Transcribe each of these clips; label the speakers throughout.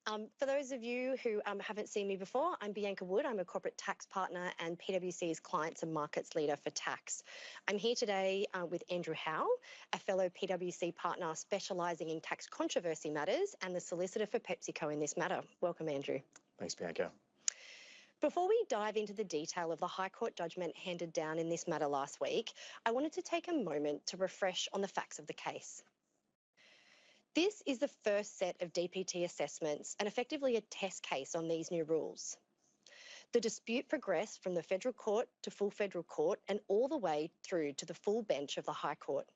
Speaker 1: For those of you who haven't seen me before, I'm Bianca Wood. I'm a corporate tax partner and PwC's clients and markets leader for tax. I'm here today with Andrew Howe, a fellow PwC partner specialising in tax controversy matters and the solicitor for PepsiCo in this matter. Welcome, Andrew.
Speaker 2: Thanks, Bianca.
Speaker 1: Before we dive into the detail of the High Court judgment handed down in this matter last week, I wanted to take a moment to refresh on the facts of the case. This is the first set of DPT assessments and effectively a test case on these new rules. The dispute progressed from the Federal Court to full Federal Court and all the way through to the full bench of the High Court.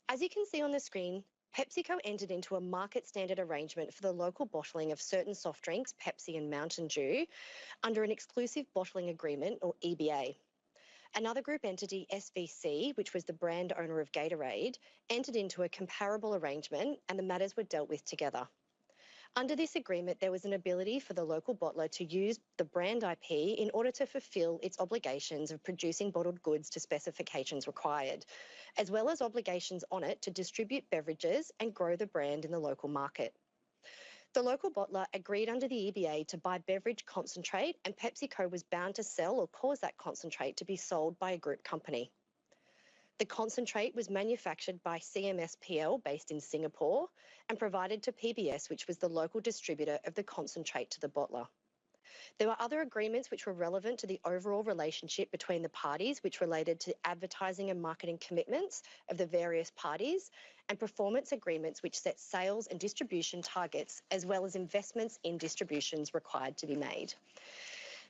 Speaker 1: As you can see on the screen, PepsiCo entered into a market standard arrangement for the local bottling of certain soft drinks, Pepsi and Mountain Dew, under an exclusive bottling agreement or EBA. Another group entity, SVC, which was the brand owner of Gatorade, entered into a comparable arrangement and the matters were dealt with together. Under this agreement, there was an ability for the local bottler to use the brand IP in order to fulfil its obligations of producing bottled goods to specifications required, as well as obligations on it to distribute beverages and grow the brand in the local market. The local bottler agreed under the EBA to buy beverage concentrate, and PepsiCo was bound to sell or cause that concentrate to be sold by a group company. The concentrate was manufactured by CMSPL based in Singapore and provided to PBS, which was the local distributor of the concentrate to the bottler. There were other agreements which were relevant to the overall relationship between the parties, which related to advertising and marketing commitments of the various parties and performance agreements which set sales and distribution targets, as well as investments in distributions required to be made.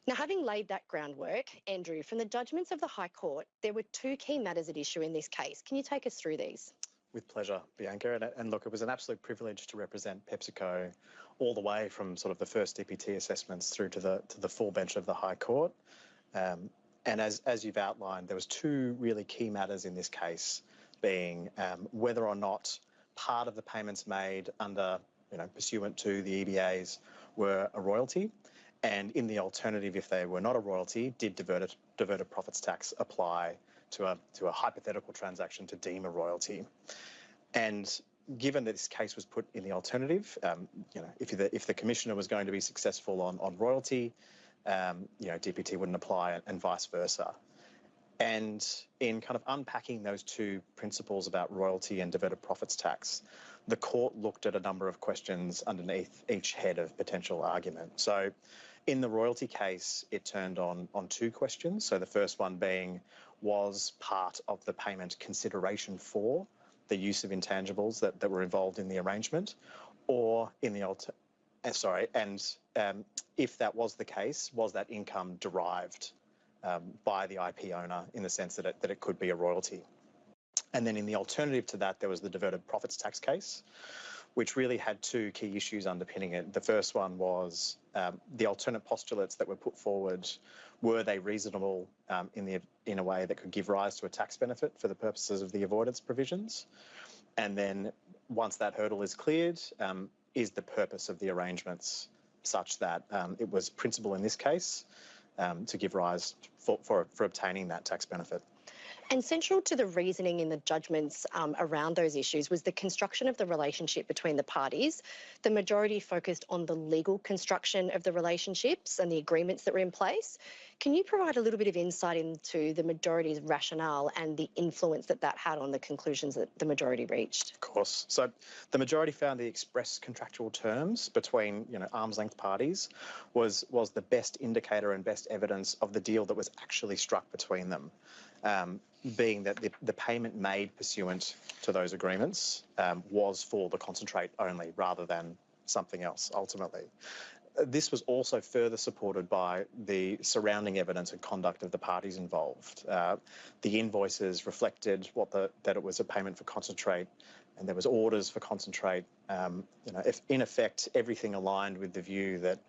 Speaker 1: Now, having laid that groundwork, Andrew, from the judgments of the High Court, there were two key matters at issue in this case. Can you take us through these?
Speaker 2: With pleasure, Bianca. And look, it was an absolute privilege to represent PepsiCo all the way from sort of the first DPT assessments through to the full bench of the High Court. And as you've outlined, there was two really key matters in this case, being whether or not part of the payments made under, pursuant to the EBAs were a royalty, and in the alternative, if they were not a royalty, did diverted profits tax apply to a hypothetical transaction to deem a royalty. And given that this case was put in the alternative, if the commissioner was going to be successful on royalty, DPT wouldn't apply, and vice versa. And in kind of unpacking those two principles about royalty and diverted profits tax, the court looked at a number of questions underneath each head of potential argument. So in the royalty case, it turned on two questions. So the first one being, was part of the payment consideration for the use of intangibles that were involved in the arrangement, or in the if that was the case, was that income derived by the IP owner in the sense that it could be a royalty? And then in the alternative to that, there was the diverted profits tax case, which really had two key issues underpinning it. The first one was the alternate postulates that were put forward, were they reasonable in a way that could give rise to a tax benefit for the purposes of the avoidance provisions? And then once that hurdle is cleared, is the purpose of the arrangements such that it was principal in this case to give rise for obtaining that tax benefit?
Speaker 1: And central to the reasoning in the judgments around those issues was the construction of the relationship between the parties. The majority focused on the legal construction of the relationships and the agreements that were in place. Can you provide a little bit of insight into the majority's rationale and the influence that had on the conclusions that the majority reached?
Speaker 2: Of course. So the majority found the express contractual terms between arm's length parties was the best indicator and best evidence of the deal that was actually struck between them. Being that the payment made pursuant to those agreements was for the concentrate only rather than something else ultimately. This was also further supported by the surrounding evidence and conduct of the parties involved. The invoices reflected that it was a payment for concentrate, and there was orders for concentrate. If in effect everything aligned with the view that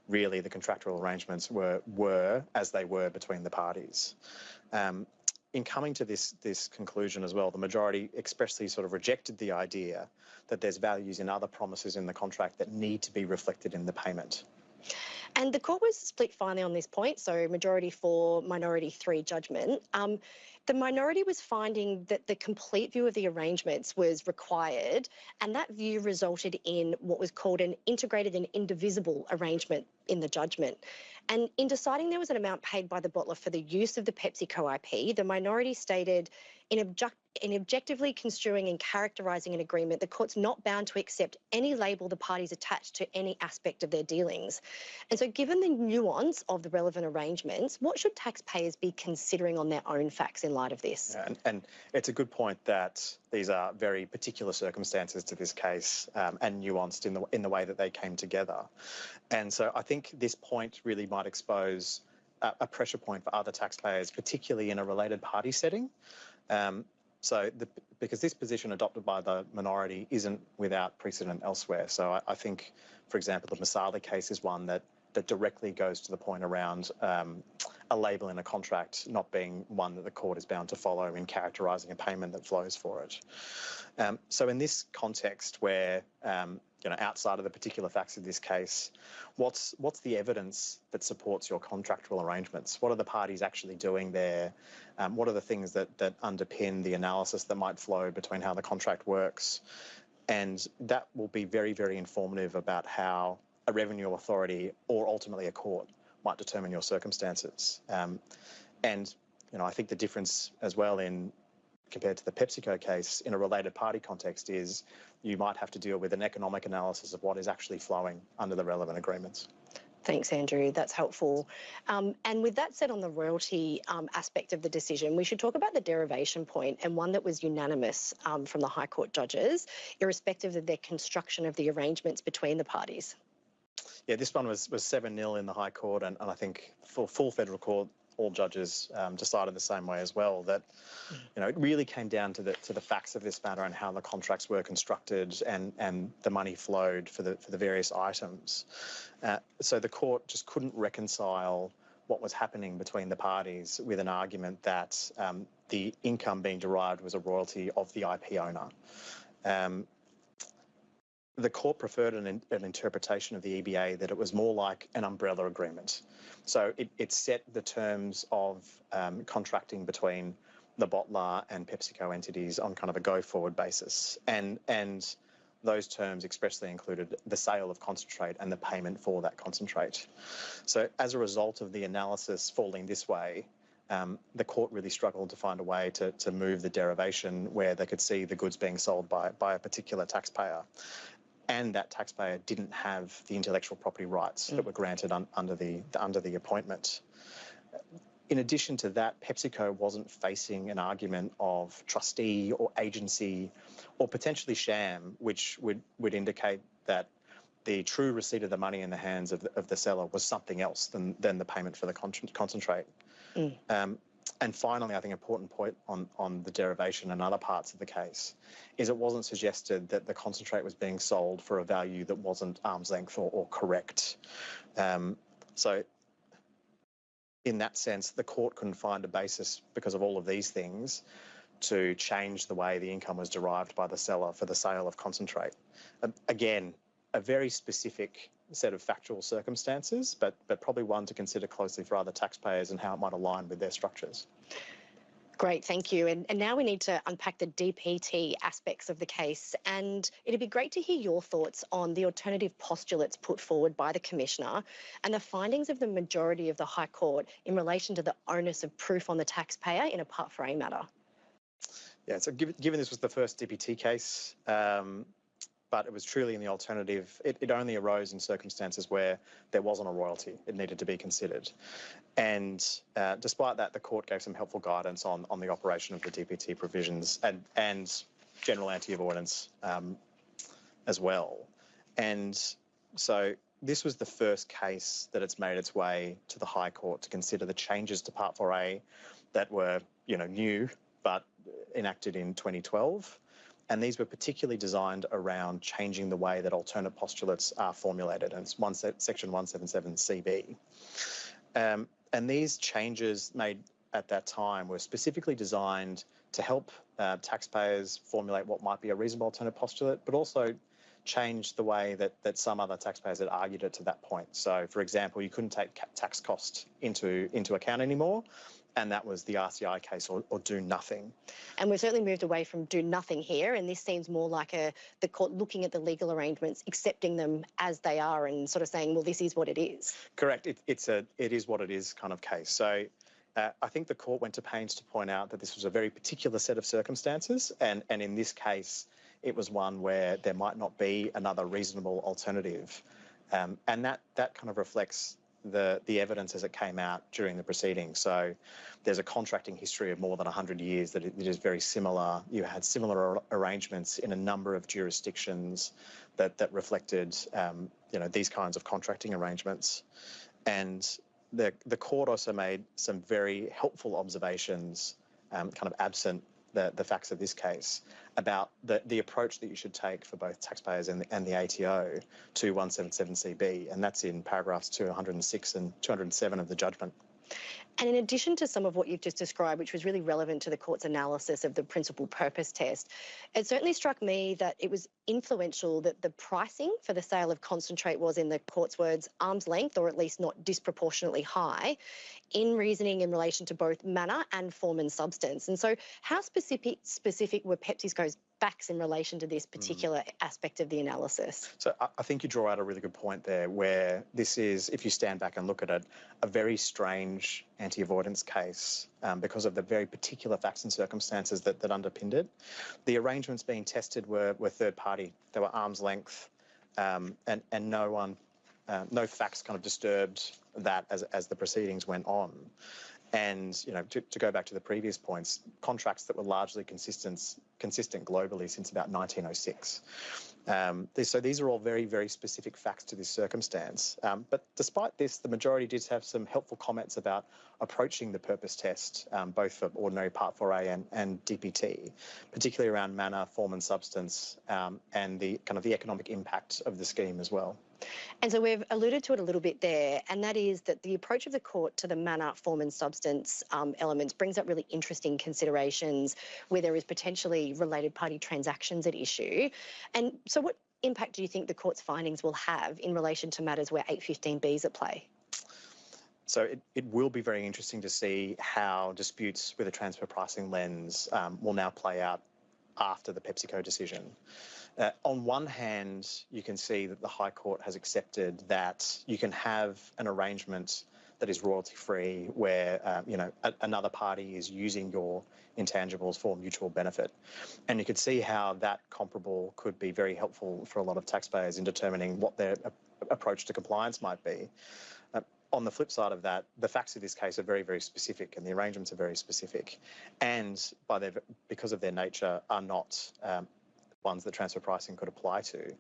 Speaker 2: really the contractual arrangements were as they were between the parties. In coming to this conclusion as well, the majority expressly sort of rejected the idea that there's values in other promises in the contract that need to be reflected in the payment.
Speaker 1: And the court was split finally on this point, so majority 4, minority 3 judgment. The minority was finding that the complete view of the arrangements was required, and that view resulted in what was called an integrated and indivisible arrangement in the judgment. And in deciding there was an amount paid by the bottler for the use of the PepsiCo IP, the minority stated, in objectively construing and characterising an agreement, the court's not bound to accept any label the parties attach to any aspect of their dealings. And so given the nuance of the relevant arrangements, what should taxpayers be considering on their own facts in light of this?
Speaker 2: Yeah, and it's a good point that these are very particular circumstances to this case, and nuanced in the way that they came together. And so I think this point really might expose a pressure point for other taxpayers, particularly in a related party setting. Because this position adopted by the minority isn't without precedent elsewhere. So I think, for example, the Masali case is one that directly goes to the point around a label in a contract not being one that the court is bound to follow in characterising a payment that flows for it. So in this context where, outside of the particular facts of this case, what's the evidence that supports your contractual arrangements? What are the parties actually doing there? What are the things that underpin the analysis that might flow between how the contract works? And that will be very, very informative about how a revenue authority or ultimately a court might determine your circumstances. I think the difference as well compared to the PepsiCo case in a related party context is you might have to deal with an economic analysis of what is actually flowing under the relevant agreements.
Speaker 1: Thanks, Andrew. That's helpful. And with that said on the royalty aspect of the decision, we should talk about the derivation point, and one that was unanimous from the High Court judges, irrespective of their construction of the arrangements between the parties.
Speaker 2: Yeah, this one was 7-0 in the High Court, and I think for full federal court, all judges decided the same way as well, that it really came down to the facts of this matter and how the contracts were constructed and the money flowed for the various items. So the court just couldn't reconcile what was happening between the parties with an argument that the income being derived was a royalty of the IP owner. The court preferred an interpretation of the EBA that it was more like an umbrella agreement. So it set the terms of contracting between the bottler and PepsiCo entities on kind of a go-forward basis. And those terms expressly included the sale of concentrate and the payment for that concentrate. So as a result of the analysis falling this way, the court really struggled to find a way to move the derivation where they could see the goods being sold by a particular taxpayer. And that taxpayer didn't have the intellectual property rights that were granted under the appointment. In addition to that, PepsiCo wasn't facing an argument of trustee or agency or potentially sham, which would indicate that the true receipt of the money in the hands of the seller was something else than the payment for the concentrate. And finally, I think an important point on the derivation and other parts of the case is it wasn't suggested that the concentrate was being sold for a value that wasn't arm's length or correct. So in that sense, the court couldn't find a basis because of all of these things to change the way the income was derived by the seller for the sale of concentrate. Again, a very specific set of factual circumstances, but probably one to consider closely for other taxpayers and how it might align with their structures.
Speaker 1: Great, thank you. And now we need to unpack the DPT aspects of the case. And it'd be great to hear your thoughts on the alternative postulates put forward by the Commissioner and the findings of the majority of the High Court in relation to the onus of proof on the taxpayer in a Part 4A matter.
Speaker 2: Yeah, so given this was the first DPT case, but it was truly in the alternative. It only arose in circumstances where there wasn't a royalty. It needed to be considered. And despite that, the court gave some helpful guidance on the operation of the DPT provisions and general anti-avoidance as well. And so this was the first case that it's made its way to the High Court to consider the changes to Part 4A that were, new, but enacted in 2012. And these were particularly designed around changing the way that alternate postulates are formulated, and it's Section 177CB. And these changes made at that time were specifically designed to help taxpayers formulate what might be a reasonable alternate postulate, but also change the way that some other taxpayers had argued it to that point. So, for example, you couldn't take tax cost into account anymore, and that was the RCI case, or do nothing.
Speaker 1: And we've certainly moved away from do nothing here, and this seems more like the court looking at the legal arrangements, accepting them as they are, and sort of saying, well, this is what it is.
Speaker 2: Correct. It is what it is kind of case. So I think the court went to pains to point out that this was a very particular set of circumstances, and in this case, it was one where there might not be another reasonable alternative, and that kind of reflects the evidence as it came out during the proceedings. So there's a contracting history of more than 100 years that it is very similar. You had similar arrangements in a number of jurisdictions that reflected these kinds of contracting arrangements. And the court also made some very helpful observations, kind of absent the facts of this case, about the approach that you should take for both taxpayers and the ATO to 177CB, and that's in paragraphs 206 and 207 of the judgment.
Speaker 1: And in addition to some of what you've just described, which was really relevant to the court's analysis of the principal purpose test, it certainly struck me that it was influential that the pricing for the sale of concentrate was, in the court's words, arm's length, or at least not disproportionately high, in reasoning in relation to both manner and form and substance. And so how specific were PepsiCo's facts in relation to this particular aspect of the analysis?
Speaker 2: So I think you draw out a really good point there, where this is, if you stand back and look at it, a very strange anti-avoidance case because of the very particular facts and circumstances that underpinned it. The arrangements being tested were third party. They were arm's length, and no facts kind of disturbed that as the proceedings went on. And, to go back to the previous points, contracts that were largely consistent globally since about 1906. So these are all very, very specific facts to this circumstance. But despite this, the majority did have some helpful comments about approaching the purpose test, both for ordinary Part 4A and DPT, particularly around manner, form and substance, and the kind of the economic impact of the scheme as well.
Speaker 1: And so we've alluded to it a little bit there, and that is that the approach of the court to the manner, form and substance elements brings up really interesting considerations where there is potentially related party transactions at issue. And so what impact do you think the court's findings will have in relation to matters where 815B is at play?
Speaker 2: So it will be very interesting to see how disputes with a transfer pricing lens will now play out after the PepsiCo decision. On one hand, you can see that the High Court has accepted that you can have an arrangement that is royalty-free where, another party is using your intangibles for mutual benefit. And you could see how that comparable could be very helpful for a lot of taxpayers in determining what their approach to compliance might be. On the flip side of that, the facts of this case are very, very specific, and the arrangements are very specific, and because of their nature are not ones that transfer pricing could apply to.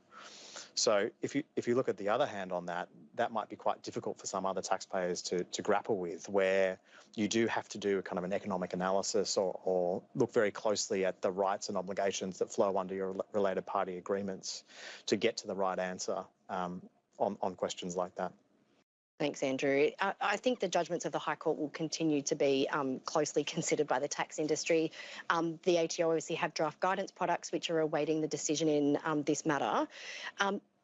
Speaker 2: So if you look at the other hand on that, that might be quite difficult for some other taxpayers to grapple with, where you do have to do a kind of an economic analysis or look very closely at the rights and obligations that flow under your related party agreements to get to the right answer on questions like that.
Speaker 1: Thanks, Andrew. I think the judgments of the High Court will continue to be closely considered by the tax industry. The ATO obviously have draft guidance products which are awaiting the decision in this matter.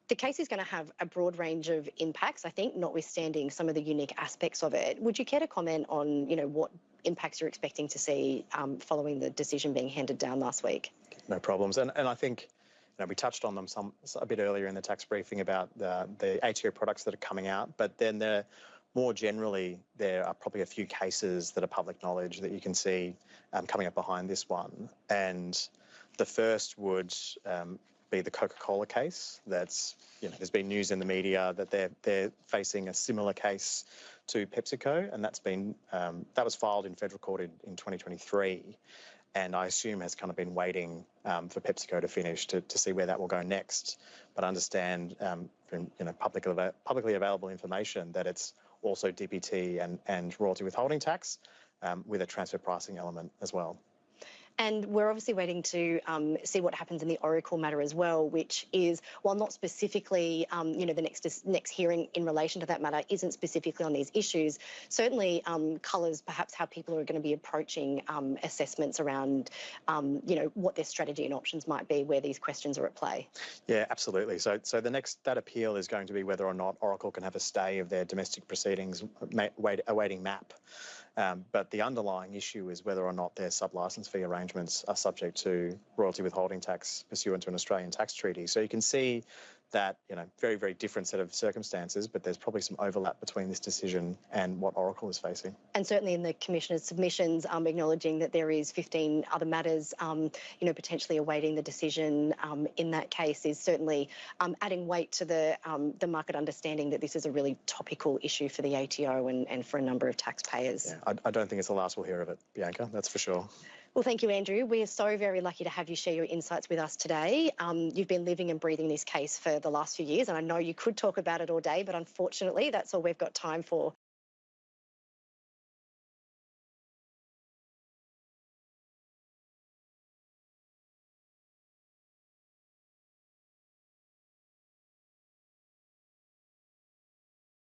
Speaker 1: The case is going to have a broad range of impacts, I think, notwithstanding some of the unique aspects of it. Would you care to comment on, what impacts you're expecting to see following the decision being handed down last week?
Speaker 2: No problems. And I think we touched on them a bit earlier in the tax briefing about the ATO products that are coming out, but then more generally, there are probably a few cases that are public knowledge that you can see coming up behind this one. And the first would be the Coca-Cola case. That's, there's been news in the media that they're facing a similar case to PepsiCo, and that was filed in federal court in 2023. And I assume has kind of been waiting for PepsiCo to finish to see where that will go next. But I understand from publicly available information that it's also DPT and royalty withholding tax with a transfer pricing element as well.
Speaker 1: And we're obviously waiting to see what happens in the Oracle matter as well, which is, while not specifically, the next hearing in relation to that matter isn't specifically on these issues, certainly colours perhaps how people are going to be approaching assessments around, what their strategy and options might be where these questions are at play.
Speaker 2: Yeah, absolutely. So that appeal is going to be whether or not Oracle can have a stay of their domestic proceedings awaiting MAP. But the underlying issue is whether or not their sub-licence fee arrangements are subject to royalty withholding tax pursuant to an Australian tax treaty. So you can see that, very, very different set of circumstances, but there's probably some overlap between this decision and what Oracle is facing.
Speaker 1: And certainly in the Commissioner's submissions, acknowledging that there is 15 other matters, potentially awaiting the decision in that case is certainly adding weight to the market understanding that this is a really topical issue for the ATO and for a number of taxpayers.
Speaker 2: Yeah, I don't think it's the last we'll hear of it, Bianca, that's for sure.
Speaker 1: Well, thank you, Andrew. We are so very lucky to have you share your insights with us today. You've been living and breathing this case for the last few years, and I know you could talk about it all day, but unfortunately, that's all we've got time for.